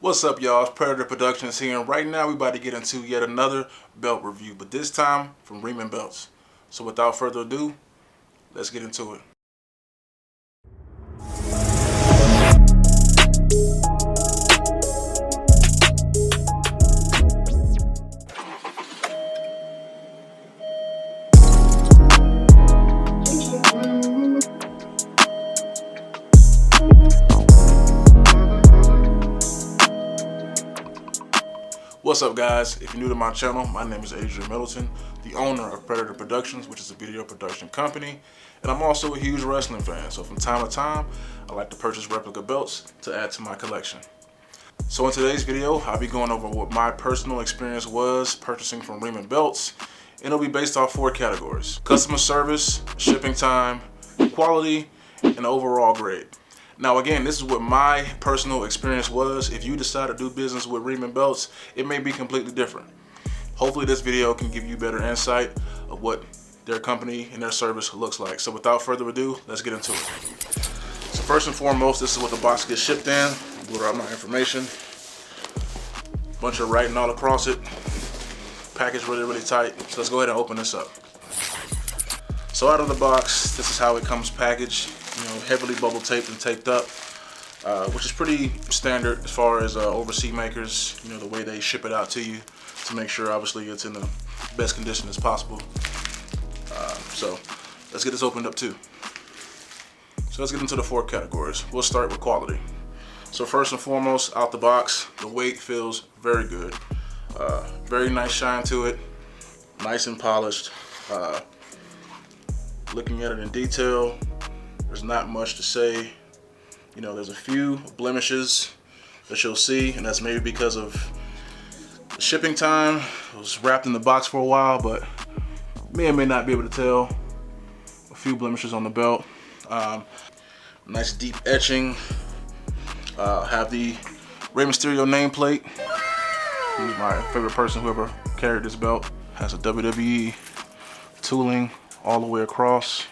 What's up, y'all? It's Predator Productionz here, and right now we're about to get into yet another belt review, but this time from Rehman belts. So without further ado, let's get into it. What's up, guys? If you're new to my channel, my name is Adrian Middleton, the owner of Predator Productionz, which is a video production company, and I'm also a huge wrestling fan, so from time to time I like to purchase replica belts to add to my collection. So in today's video, I'll be going over what my personal experience was purchasing from Rehman belts, and it'll be based off 4 categories: customer service, shipping time, quality, and overall grade. Now again, this is what my personal experience was. If you decide to do business with Rehman belts, it may be completely different. Hopefully this video can give you better insight of what their company and their service looks like. So without further ado, let's get into it. So first and foremost, this is what the box gets shipped in. Blur out my information. Bunch of writing all across it. Package really tight. So let's go ahead and open this up. So out of the box, this is how it comes packaged. You know, heavily bubble taped and taped up, which is pretty standard as far as overseas makers, you know, the way they ship it out to you to make sure obviously it's in the best condition as possible. So let's get this opened up too. So let's get into the 4 categories. We'll start with quality. So first and foremost, out the box, the weight feels very good. Very nice shine to it, nice and polished. Looking at it in detail, there's not much to say. You know, there's a few blemishes that you'll see, and that's maybe because of the shipping time. It was wrapped in the box for a while, but may or may not be able to tell. A few blemishes on the belt. Nice deep etching. Have the Rey Mysterio nameplate. He's my favorite person who ever carried this belt. Has a WWE tooling all the way across.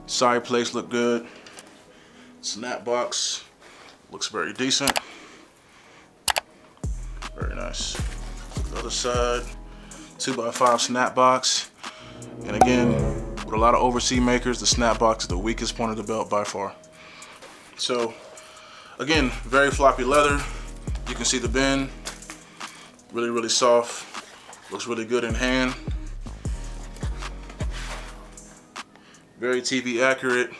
Side plates look good. Snap box looks very decent. Very nice. The other side, 2x5 snap box. And again, with a lot of overseas makers, the snap box is the weakest point of the belt by far. So again, very floppy leather. You can see the bend. Really soft. Looks really good in hand. Very TV accurate.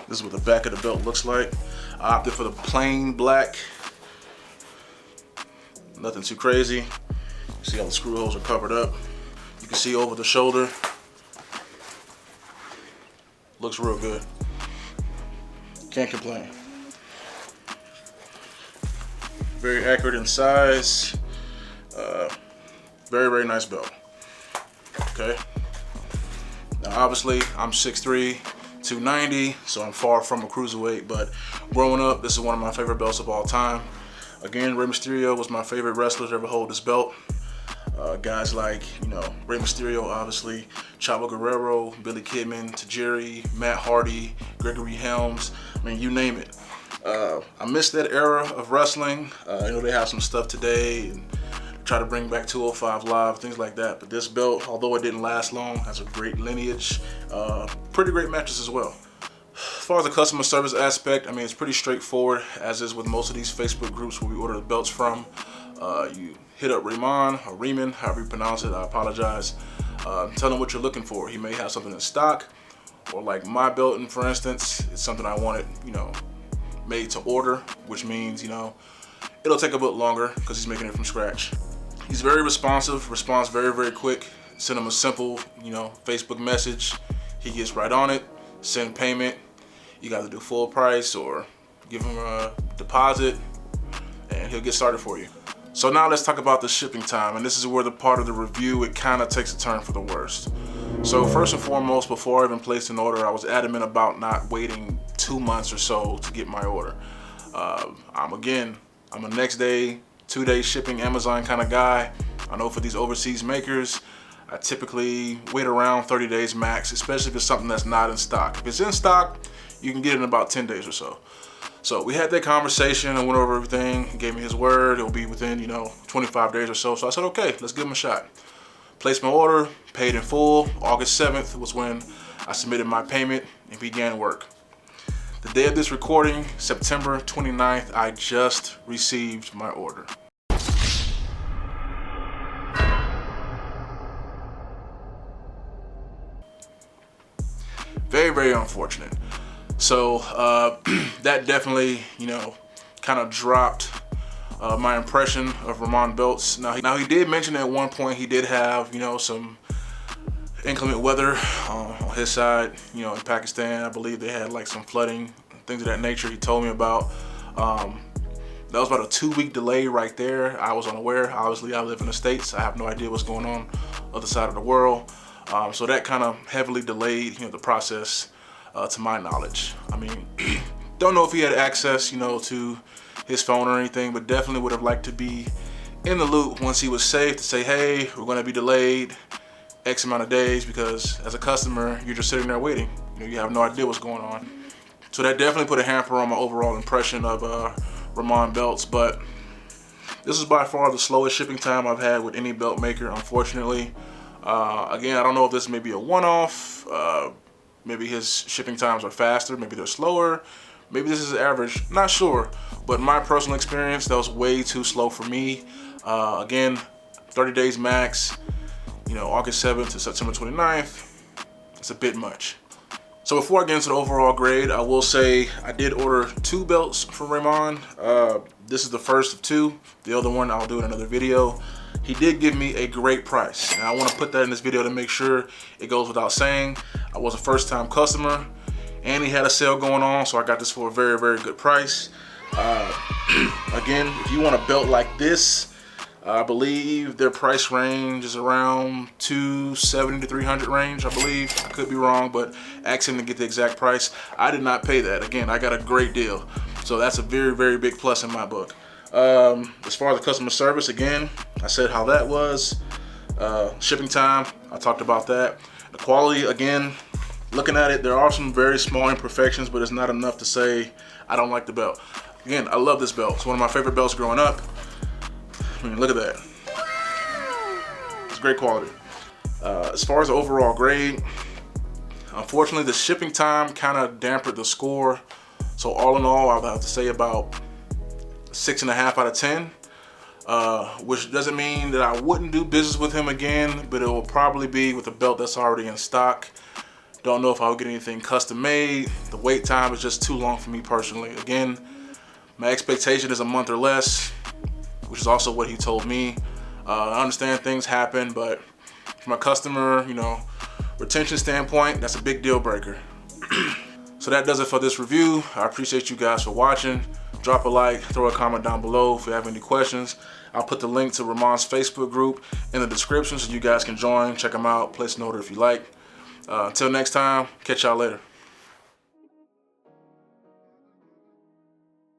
This is what the back of the belt looks like. I opted for the plain black. Nothing too crazy. You see how the screw holes are covered up. You can see over the shoulder. Looks real good. Can't complain. Very accurate in size. Very nice belt. Okay. Now obviously I'm 6'3", 290, so I'm far from a cruiserweight, but growing up, this is one of my favorite belts of all time. Again, Rey Mysterio was my favorite wrestler to ever hold this belt. Guys like, you know, Rey Mysterio, obviously, Chavo Guerrero, Billy Kidman, Tajiri, Matt Hardy, Gregory Helms, I mean, you name it. I miss that era of wrestling. You know, they have some stuff today, and try to bring back 205 Live, things like that. But this belt, although it didn't last long, has a great lineage. Pretty great matches as well. As far as the customer service aspect, I mean, it's pretty straightforward, as is with most of these Facebook groups where we order the belts from. You hit up Rehman, or Rehman, however you pronounce it, I apologize. Tell him what you're looking for. He may have something in stock, or like my belt, and for instance, it's something I wanted, you know, made to order, which means, you know, it'll take a bit longer because he's making it from scratch. He's very responsive, responds very quick. Send him a simple, you know, Facebook message. He gets right on it, send payment. You got to do full price or give him a deposit and he'll get started for you. So now let's talk about the shipping time, and this is where the part of the review, it kind of takes a turn for the worst. So first and foremost, before I even placed an order, I was adamant about not waiting 2 months or so to get my order. I'm a next day, 2-day shipping Amazon kind of guy. I know for these overseas makers, I typically wait around 30 days max, especially if it's something that's not in stock. If it's in stock, you can get it in about 10 days or so. So we had that conversation and went over everything. He gave me his word. It'll be within, 25 days or so. So I said, okay, let's give him a shot. Placed my order, paid in full. August 7th was when I submitted my payment and began work. The day of this recording, September 29th, I just received my order. Very, very unfortunate. So that definitely, kind of dropped my impression of Rehman belts. Now he did mention at one point he did have, some inclement weather on his side, in Pakistan. I believe they had like some flooding, things of that nature he told me about. That was about a 2-week delay right there. I was unaware. Obviously, I live in the States. I have no idea what's going on other side of the world. So that kind of heavily delayed, the process to my knowledge. I mean, don't know if he had access, to his phone or anything, but definitely would have liked to be in the loop once he was safe to say, hey, we're going to be delayed X amount of days, because as a customer, you're just sitting there waiting. You have no idea what's going on. So that definitely put a hamper on my overall impression of Rehman belts, but this is by far the slowest shipping time I've had with any belt maker, unfortunately. Again, I don't know if this may be a one-off. Maybe his shipping times are faster, maybe they're slower. Maybe this is average, not sure. But in my personal experience, that was way too slow for me. Again, 30 days max, August 7th to September 29th, it's a bit much. So before I get into the overall grade, I will say I did order 2 belts from Rehman. This is the first of 2. The other one I'll do in another video. He did give me a great price, and I want to put that in this video to make sure it goes without saying. I was a first-time customer, and he had a sale going on, so I got this for a very, very good price. Again, if you want a belt like this, I believe their price range is around $270 to $300 range, I believe. I could be wrong, but ask him to get the exact price. I did not pay that. Again, I got a great deal. So that's a very, very big plus in my book. As far as the customer service, again, I said how that was. Shipping time, I talked about that. The quality, again, looking at it, there are some very small imperfections, but it's not enough to say I don't like the belt. Again, I love this belt. It's one of my favorite belts growing up. I mean, look at that. It's great quality. As far as the overall grade, unfortunately, the shipping time kind of dampened the score. So all in all, I would have to say about 6.5 out of 10, which doesn't mean that I wouldn't do business with him again, but it will probably be with a belt that's already in stock. Don't know if I'll get anything custom made. The wait time is just too long for me personally. Again, my expectation is a month or less, which is also what he told me. I understand things happen, but from a customer, retention standpoint, that's a big deal breaker. So that does it for this review. I appreciate you guys for watching. Drop a like, throw a comment down below if you have any questions. I'll put the link to Rehman's Facebook group in the description so you guys can join, check them out, place an order if you like. Until next time, catch y'all later.